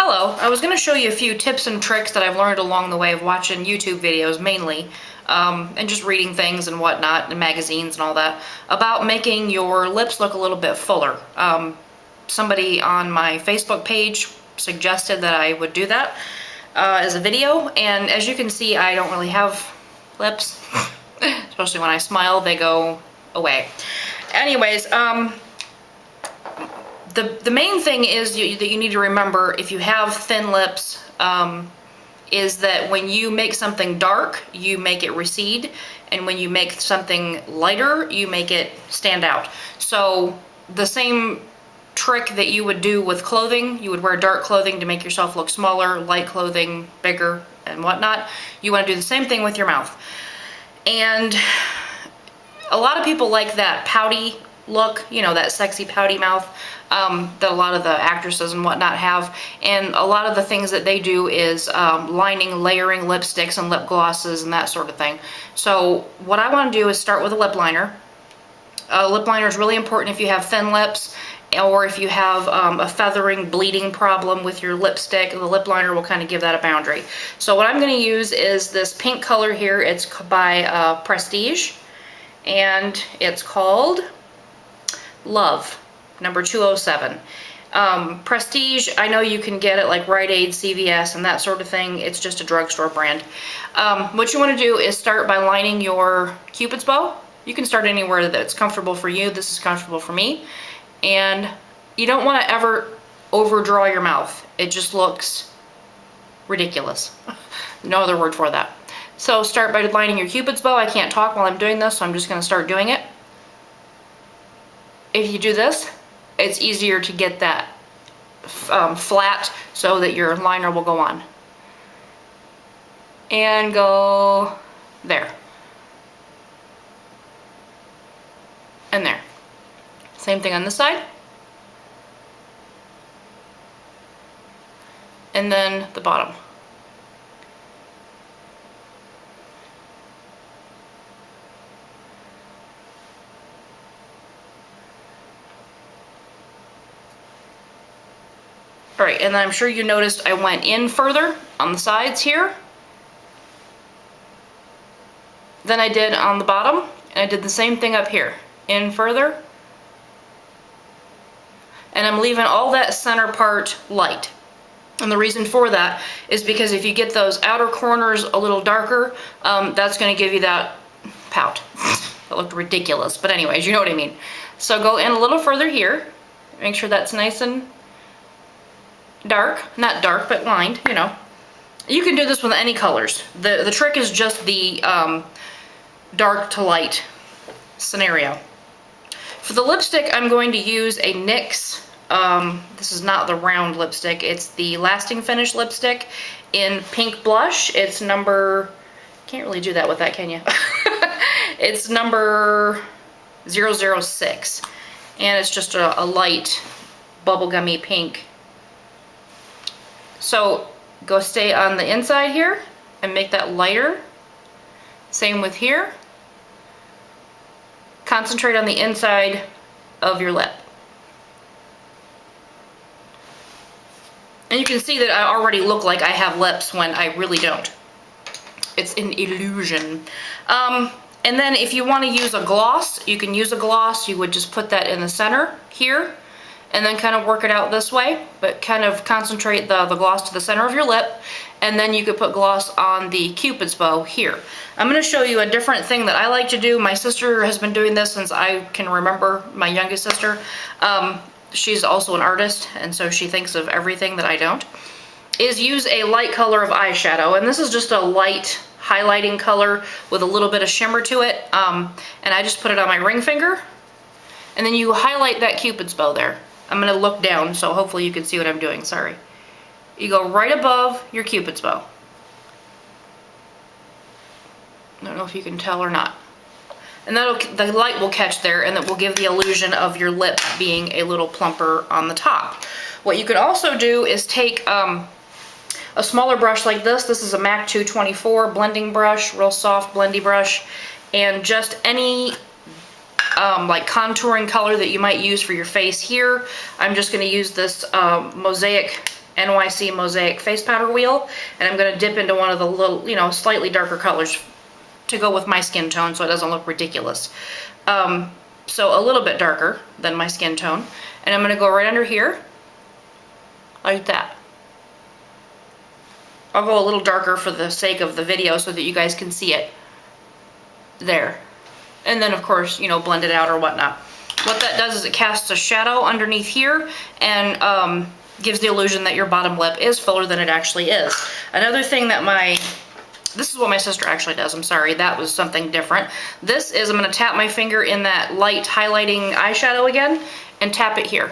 Hello, I was going to show you a few tips and tricks that I've learned along the way of watching YouTube videos mainly, and just reading things and whatnot, and magazines and all that, about making your lips look a little bit fuller. Somebody on my Facebook page suggested that I would do that as a video, and as you can see, I don't really have lips, especially when I smile, they go away. Anyways, the main thing is that you need to remember if you have thin lips, is that when you make something dark, you make it recede, and when you make something lighter, you make it stand out. So the same trick that you would do with clothing, you would wear dark clothing to make yourself look smaller, light clothing, bigger, and whatnot. You want to do the same thing with your mouth. And a lot of people like that pouty look, you know, that sexy pouty mouth that a lot of the actresses and whatnot have, and a lot of the things that they do is lining, layering lipsticks and lip glosses and that sort of thing. So what I want to do is start with a lip liner. Lip liner is really important if you have thin lips, or if you have a feathering, bleeding problem with your lipstick. The lip liner will kind of give that a boundary. So what I'm going to use is this pink color here. It's by Prestige, and it's called Love, number 207. Prestige, I know you can get it like Rite Aid, CVS, and that sort of thing. It's just a drugstore brand. What you want to do is start by lining your cupid's bow. You can start anywhere that's comfortable for you. This is comfortable for me. And you don't want to ever overdraw your mouth. It just looks ridiculous. No other word for that. So start by lining your cupid's bow. I can't talk while I'm doing this, so I'm just going to start doing it. If you do this, it's easier to get that flat so that your liner will go on. And go there. And there. Same thing on this side. And then the bottom. Alright, and then I'm sure you noticed I went in further on the sides here than I did on the bottom, and I did the same thing up here. In further, and I'm leaving all that center part light. And the reason for that is because if you get those outer corners a little darker, that's going to give you that pout. That looked ridiculous, but anyways, you know what I mean. So go in a little further here, make sure that's nice and dark, not dark, but lined, you know. You can do this with any colors. The trick is just the dark to light scenario. For the lipstick, I'm going to use a NYX. This is not the round lipstick, it's the Lasting Finish lipstick in Pink Blush. It's number, can't really do that with that, can you? It's number 006, and it's just a light bubblegummy pink. So go stay on the inside here and make that lighter. Same with here. Concentrate on the inside of your lip. And you can see that I already look like I have lips when I really don't. It's an illusion. And then if you want to use a gloss, you can use a gloss. You would just put that in the center here, and then kind of work it out this way, but kind of concentrate the gloss to the center of your lip, and then you could put gloss on the cupid's bow here. I'm going to show you a different thing that I like to do. My sister has been doing this since I can remember, my youngest sister. She's also an artist, and so she thinks of everything that I don't. Is use a light color of eyeshadow, and this is just a light highlighting color with a little bit of shimmer to it, and I just put it on my ring finger, and then you highlight that cupid's bow there. I'm going to look down, so hopefully you can see what I'm doing, sorry. You go right above your cupid's bow. I don't know if you can tell or not. And the light will catch there, and it will give the illusion of your lip being a little plumper on the top. What you could also do is take a smaller brush like this. This is a MAC 224 blending brush, real soft blendy brush, and just any like contouring color that you might use for your face here. I'm just going to use this Mosaic NYC Mosaic Face Powder Wheel, and I'm going to dip into one of the little, you know, slightly darker colors to go with my skin tone so it doesn't look ridiculous. So a little bit darker than my skin tone. And I'm going to go right under here, like that. I'll go a little darker for the sake of the video so that you guys can see it. There. And then of course, you know, blend it out or whatnot. What that does is it casts a shadow underneath here and gives the illusion that your bottom lip is fuller than it actually is. Another thing that this is what my sister actually does, I'm sorry, that was something different. This is, I'm going to tap my finger in that light highlighting eyeshadow again and tap it here.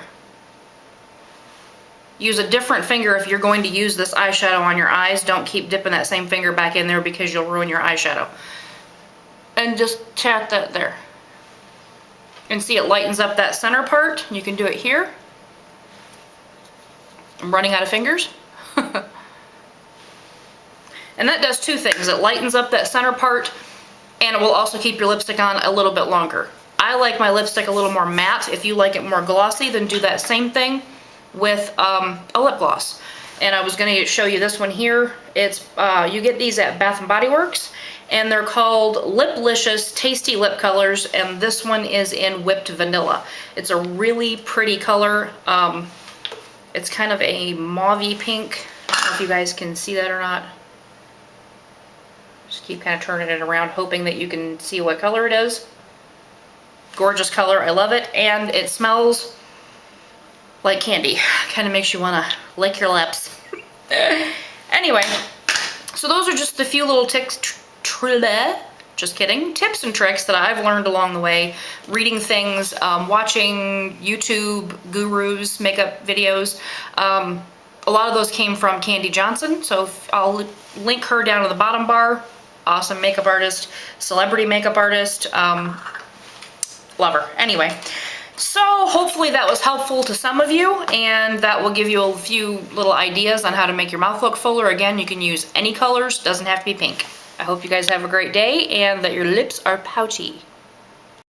Use a different finger if you're going to use this eyeshadow on your eyes. Don't keep dipping that same finger back in there because you'll ruin your eyeshadow. And just tap that there. And see, it lightens up that center part. You can do it here. I'm running out of fingers. And that does two things. It lightens up that center part, and it will also keep your lipstick on a little bit longer. I like my lipstick a little more matte. If you like it more glossy, then do that same thing with a lip gloss. And I was going to show you this one here. It's you get these at Bath & Body Works, and they're called Liplicious Tasty Lip Colors, and this one is in Whipped Vanilla. It's a really pretty color. It's kind of a mauvey pink. I don't know if you guys can see that or not. Just keep kind of turning it around, hoping that you can see what color it is. Gorgeous color, I love it, and it smells like candy. Kind of makes you want to lick your lips. Anyway, so those are just a few little tips, just kidding, tips and tricks that I've learned along the way, reading things, watching YouTube gurus, makeup videos. A lot of those came from Kandee Johnson, so I'll link her down to the bottom bar. Awesome makeup artist, celebrity makeup artist, love her. Anyway, so hopefully that was helpful to some of you, and that will give you a few little ideas on how to make your mouth look fuller. Again, you can use any colors, doesn't have to be pink. I hope you guys have a great day and that your lips are pouchy.